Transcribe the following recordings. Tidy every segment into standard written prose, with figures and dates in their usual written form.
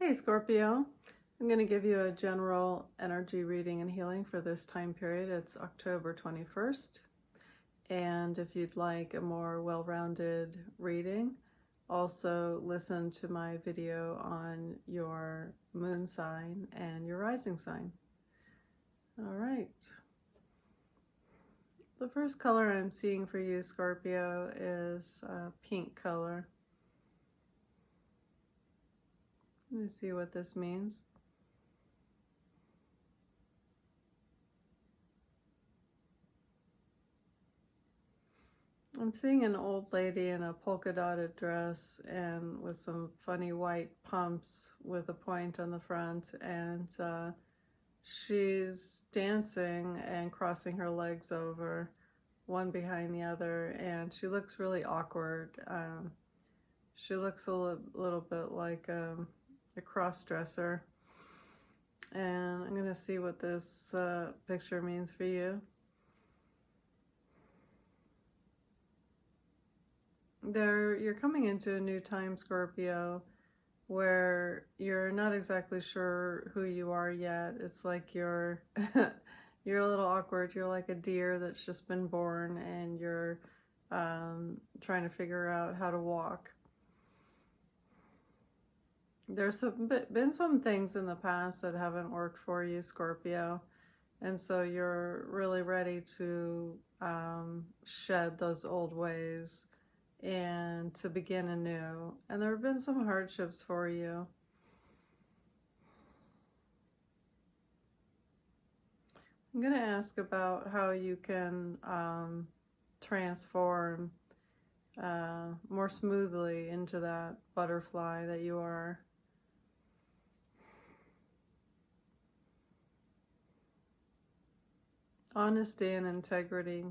Hey Scorpio, I'm going to give you a general energy reading and healing for this time period. It's October 21st. And if you'd like a more well-rounded reading, also listen to my video on your moon sign and your rising sign. All right. The first color I'm seeing for you, Scorpio, is pink color. Let me see what this means. I'm seeing an old lady in a polka dotted dress and with some funny white pumps with a point on the front, and she's dancing and crossing her legs over one behind the other, and she looks really awkward. She looks a little bit like a cross-dresser, and I'm going to see what this picture means for you. You're coming into a new time, Scorpio, where you're not exactly sure who you are yet. It's like you're you're a little awkward. You're like a deer that's just been born, and you're trying to figure out how to walk. There's been some things in the past that haven't worked for you, Scorpio, and so you're really ready to shed those old ways and to begin anew. And there have been some hardships for you. I'm going to ask about how you can transform more smoothly into that butterfly that you are. Honesty and integrity.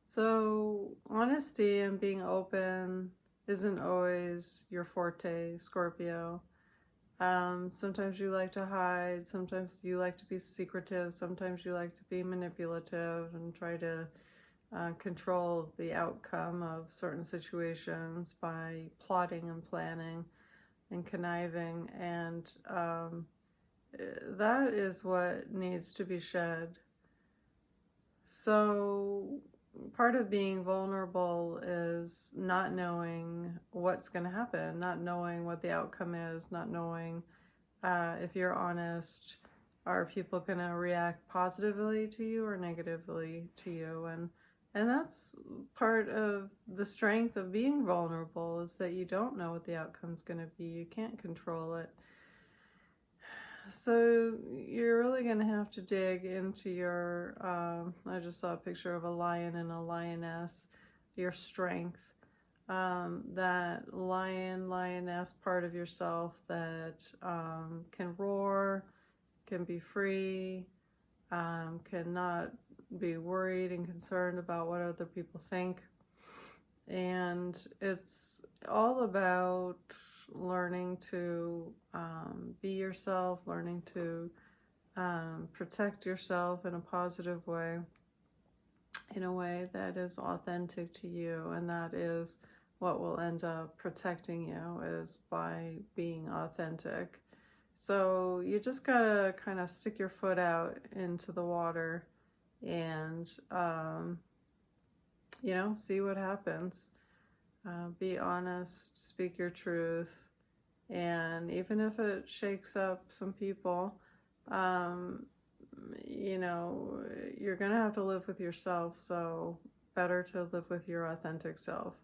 So honesty and being open isn't always your forte, Scorpio. Sometimes you like to hide, sometimes you like to be secretive, sometimes you like to be manipulative and try to control the outcome of certain situations by plotting and planning and conniving, and that is what needs to be shed. So part of being vulnerable is not knowing what's going to happen, not knowing what the outcome is, not knowing if you're honest, are people going to react positively to you or negatively to you? And that's part of the strength of being vulnerable, is that you don't know what the outcome's going to be. You can't control it. So you're really going to have to dig into your, I just saw a picture of a lion and a lioness, your strength, that lioness part of yourself that can roar, can be free, cannot be worried and concerned about what other people think. And it's all about learning to be yourself, learning to protect yourself in a positive way, in a way that is authentic to you, and that is what will end up protecting you, is by being authentic. So you just gotta kind of stick your foot out into the water and you know, see what happens. Be honest, speak your truth, and even if it shakes up some people, you know, you're gonna have to live with yourself, so better to live with your authentic self.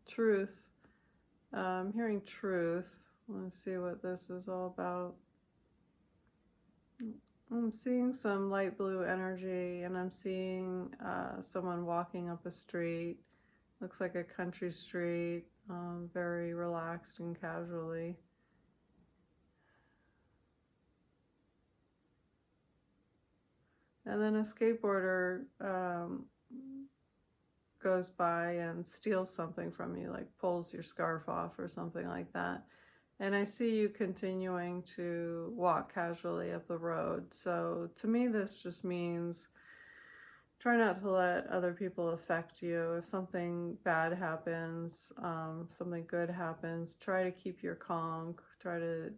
Truth. I'm hearing truth. Let's see what this is all about. I'm seeing some light blue energy, and I'm seeing someone walking up a street. Looks like a country street, very relaxed and casually. And then a skateboarder goes by and steals something from you, like pulls your scarf off or something like that. And I see you continuing to walk casually up the road. So to me, this just means try not to let other people affect you. If something bad happens, something good happens, try to keep your calm, try to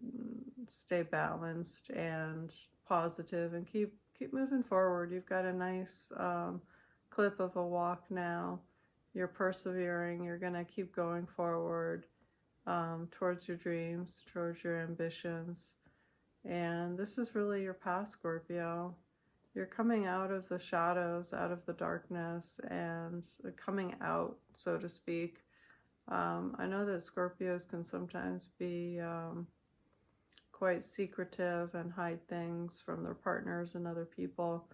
stay balanced and positive, and keep moving forward. You've got a nice clip of a walk now. You're persevering. You're going to keep going forward towards your dreams, towards your ambitions. And this is really your path, Scorpio. You're coming out of the shadows, out of the darkness, and coming out, so to speak. I know that Scorpios can sometimes be quite secretive and hide things from their partners and other people.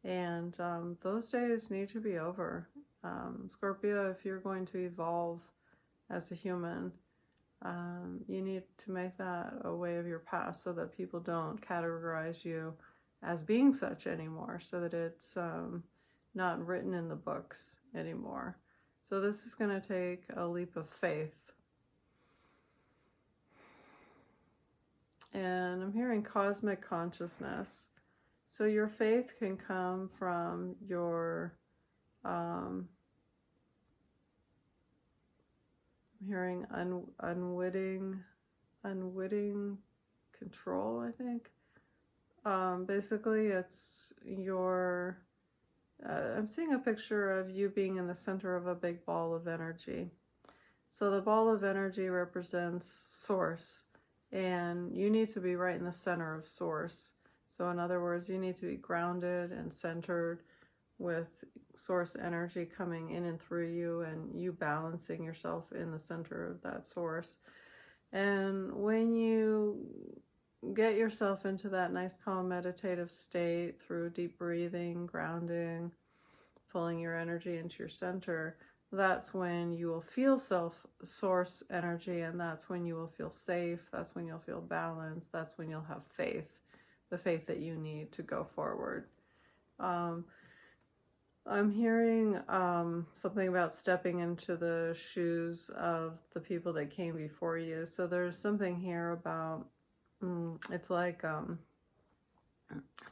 And those days need to be over. Scorpio, if you're going to evolve as a human, you need to make that a way of your past so that people don't categorize you as being such anymore, so that it's not written in the books anymore. So this is going to take a leap of faith. And I'm hearing cosmic consciousness. So your faith can come from your, I'm hearing unwitting control, I think. Basically it's your, I'm seeing a picture of you being in the center of a big ball of energy. So the ball of energy represents source, and you need to be right in the center of source. So in other words, you need to be grounded and centered with source energy coming in and through you, and you balancing yourself in the center of that source. And when you get yourself into that nice calm meditative state through deep breathing, grounding, pulling your energy into your center, that's when you will feel source energy, and that's when you will feel safe, that's when you'll feel balanced, that's when you'll have faith, the faith that you need to go forward. I'm hearing something about stepping into the shoes of the people that came before you. So there's something here about it's like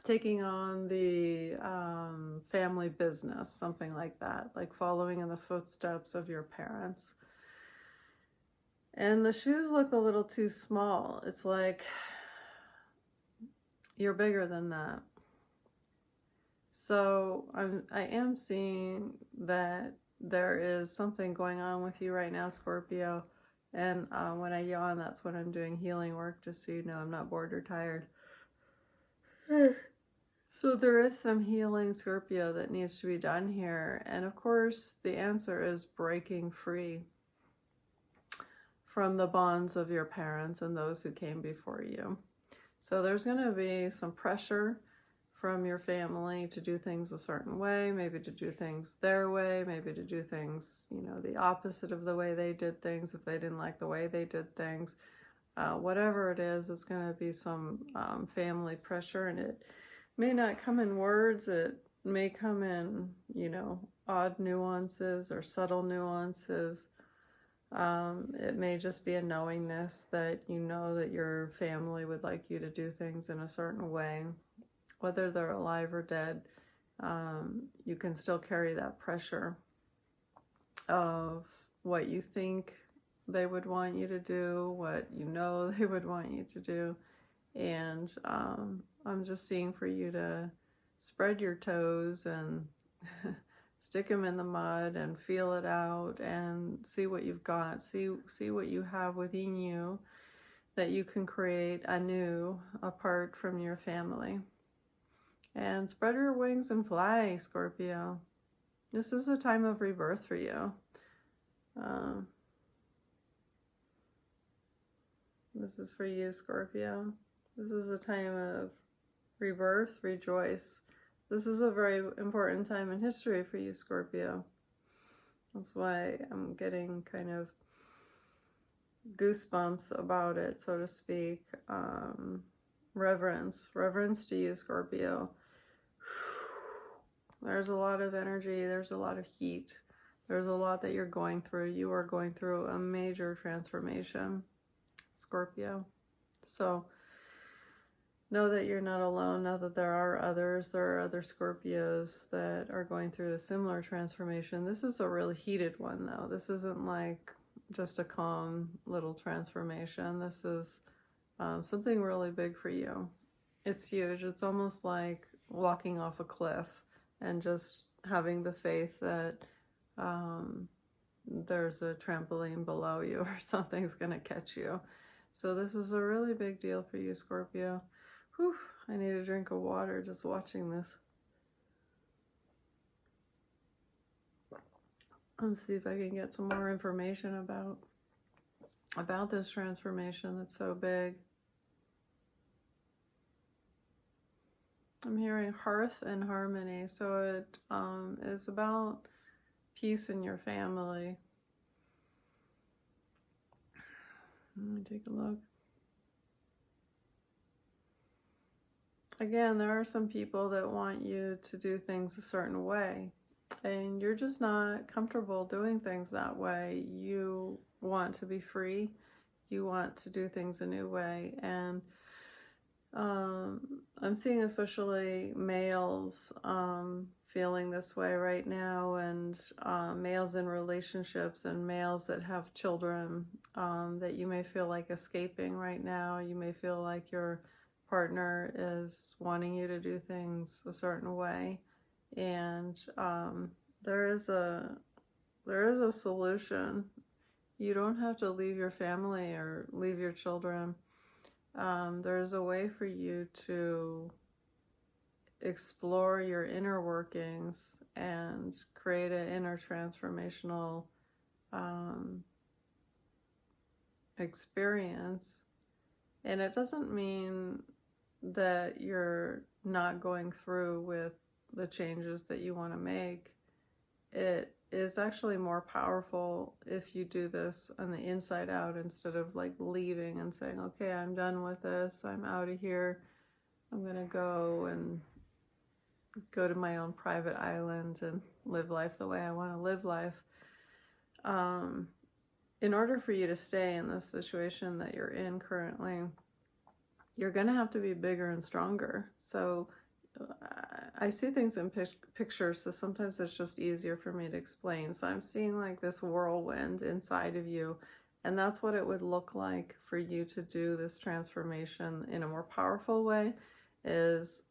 taking on the family business, something like that, like following in the footsteps of your parents. And the shoes look a little too small. It's like you're bigger than that. So I am seeing that there is something going on with you right now, Scorpio. And when I yawn, that's when I'm doing healing work, just so you know I'm not bored or tired. So there is some healing, Scorpio, that needs to be done here. And of course, the answer is breaking free from the bonds of your parents and those who came before you. So there's going to be some pressure from your family to do things a certain way, maybe to do things their way, maybe to do things, you know, the opposite of the way they did things if they didn't like the way they did things. Whatever it is, it's going to be some family pressure, and it may not come in words, it may come in, you know, odd nuances or subtle nuances. It may just be a knowingness that you know that your family would like you to do things in a certain way. Whether they're alive or dead, you can still carry that pressure of what you think they would want you to do, what you know they would want you to do. And I'm just seeing for you to spread your toes and stick them in the mud and feel it out and see what you've got, see what you have within you that you can create anew apart from your family. And spread your wings and fly, Scorpio. This is a time of rebirth for you. This is for you, Scorpio. This is a time of rebirth, rejoice. This is a very important time in history for you, Scorpio. That's why I'm getting kind of goosebumps about it, so to speak. Reverence to you, Scorpio. There's a lot of energy, there's a lot of heat, there's a lot that you're going through. You are going through a major transformation, Scorpio. So know that you're not alone. Know that there are others. There are other Scorpios that are going through a similar transformation. This is a really heated one, though. This isn't like just a calm little transformation. This is something really big for you. It's huge. It's almost like walking off a cliff and just having the faith that there's a trampoline below you or something's going to catch you. So this is a really big deal for you, Scorpio. Whew, I need a drink of water just watching this. Let's see if I can get some more information about this transformation that's so big. I'm hearing hearth and harmony, so it is about peace in your family. Let me take a look. Again, there are some people that want you to do things a certain way, and you're just not comfortable doing things that way. You want to be free. You want to do things a new way, and I'm seeing especially males feeling this way right now, and males in relationships and males that have children that you may feel like escaping right now. You may feel like your partner is wanting you to do things a certain way, and there is a solution. You don't have to leave your family or leave your children. There's a way for you to explore your inner workings and create an inner transformational experience. And it doesn't mean that you're not going through with the changes that you want to make. It is actually more powerful if you do this on the inside out instead of like leaving and saying, okay, I'm done with this, I'm out of here, I'm gonna go to my own private island and live life the way I want to live life. In order for you to stay in this situation that you're in currently, you're gonna have to be bigger and stronger. So I see things in pictures, so sometimes it's just easier for me to explain. So I'm seeing like this whirlwind inside of you, and that's what it would look like for you to do this transformation in a more powerful way. Is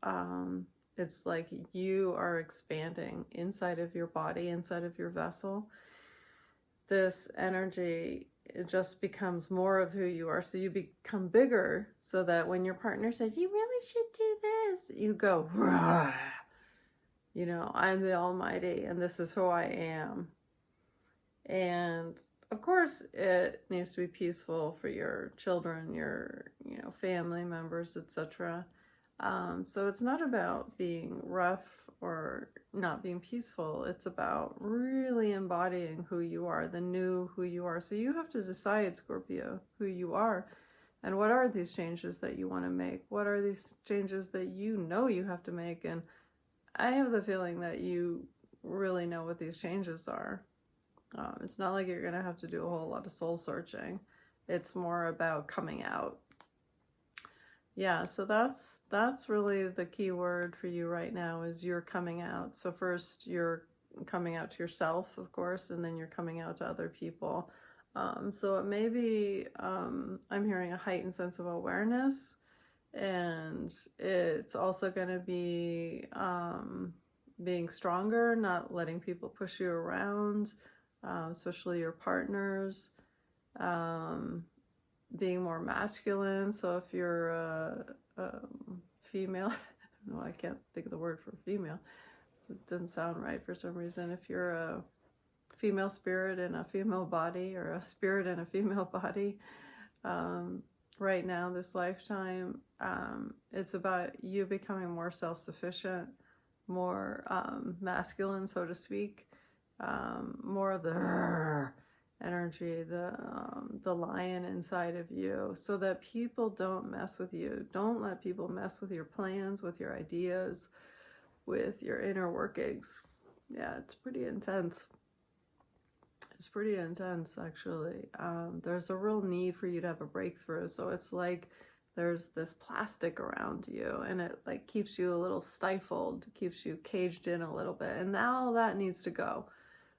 it's like you are expanding inside of your body, inside of your vessel. This energy, it just becomes more of who you are. So you become bigger, so that when your partner says, you really should do this, you go, rah, you know, I'm the Almighty and this is who I am. And of course it needs to be peaceful for your children, your, you know, family members, etc. So it's not about being rough or not being peaceful. It's about really embodying who you are, the new who you are. So you have to decide, Scorpio, who you are, and what are these changes that you want to make? What are these changes that you know you have to make? And I have the feeling that you really know what these changes are. It's not like you're going to have to do a whole lot of soul searching. It's more about coming out. Yeah, so that's really the key word for you right now, is you're coming out. So first you're coming out to yourself, of course, and then you're coming out to other people. So it may be, I'm hearing a heightened sense of awareness, and it's also going to be being stronger, not letting people push you around, especially your partners. Being more masculine. So if you're a female, no, I can't think of the word for female. It doesn't sound right for some reason. If you're a female spirit in a female body, or a spirit in a female body, right now, this lifetime, it's about you becoming more self-sufficient, more masculine, so to speak, more of the energy, the lion inside of you, so that people don't mess with you. Don't let people mess with your plans, with your ideas, with your inner workings. Yeah, it's pretty intense. It's pretty intense, actually. There's a real need for you to have a breakthrough. So it's like there's this plastic around you, and it like keeps you a little stifled, keeps you caged in a little bit. And now all that needs to go.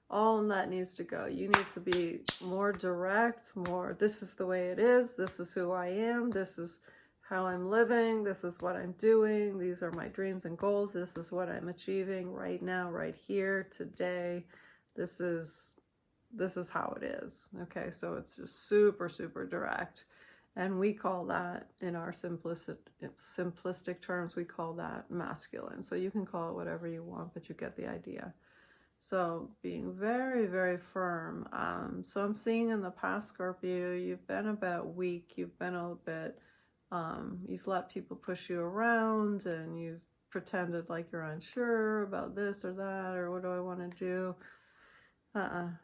All of that needs to go. You need to be more direct, more, this is the way it is, this is who I am, this is how I'm living, this is what I'm doing, these are my dreams and goals, this is what I'm achieving right now, right here, today. This is how it is. Okay, so it's just super, super direct. And we call that, in our simplistic terms, we call that masculine. So you can call it whatever you want, but you get the idea. So being very, very firm. So I'm seeing in the past, Scorpio, you've been about weak, you've been a bit, you've let people push you around, and you've pretended like you're unsure about this or that, or what do I want to do?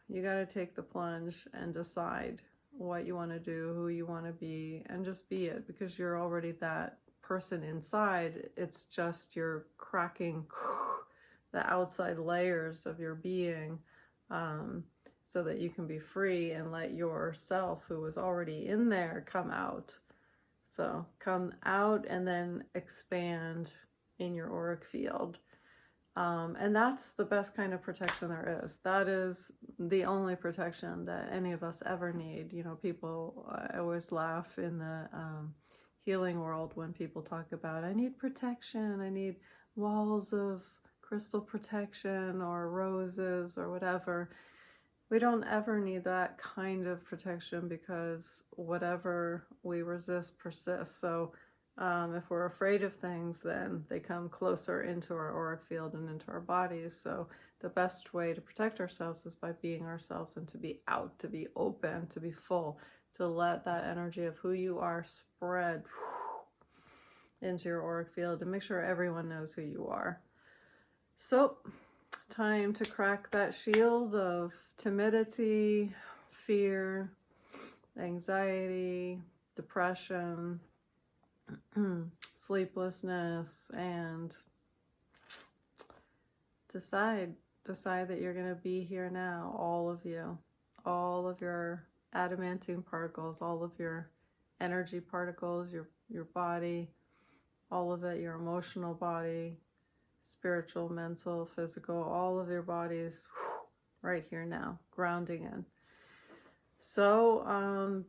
You got to take the plunge and decide what you want to do, who you want to be, and just be it, because you're already that person inside. It's just you're cracking the outside layers of your being, so that you can be free and let yourself, who was already in there, come out. So come out and then expand in your auric field. And that's the best kind of protection there is. That is the only protection that any of us ever need. You know, people, I always laugh in the healing world when people talk about, I need protection, I need walls of crystal protection or roses or whatever. We don't ever need that kind of protection, because whatever we resist persists. So if we're afraid of things, then they come closer into our auric field and into our bodies. So the best way to protect ourselves is by being ourselves, and to be out, to be open, to be full, to let that energy of who you are spread into your auric field, and make sure everyone knows who you are. So time to crack that shield of timidity, fear, anxiety, depression, sleeplessness, and decide that you're going to be here now, all of you, all of your adamantine particles, all of your energy particles, your body, all of it, your emotional body, spiritual, mental, physical, all of your bodies right here now, grounding in. So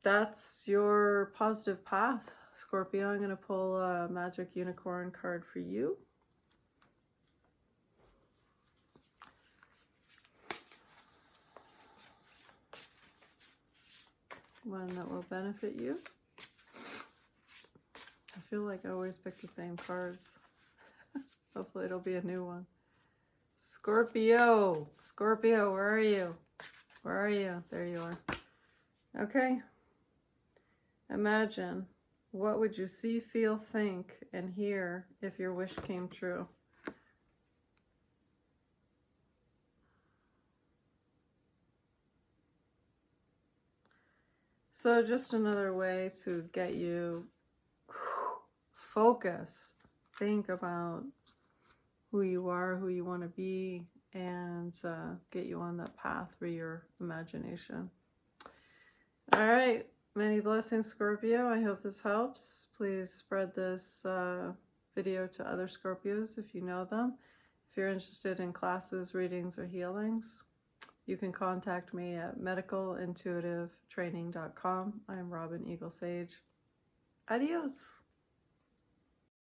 that's your positive path, Scorpio. I'm going to pull a magic unicorn card for you. One that will benefit you. I feel like I always pick the same cards. Hopefully it'll be a new one. Scorpio, where are you? Where are you? There you are. Okay. Imagine, what would you see, feel, think, and hear if your wish came true? So just another way to get you focus, think about who you are, who you want to be, and get you on that path for your imagination. All right. Many blessings, Scorpio. I hope this helps. Please spread this video to other Scorpios if you know them. If you're interested in classes, readings, or healings, you can contact me at medicalintuitivetraining.com. I'm Robin Eagle Sage. Adios.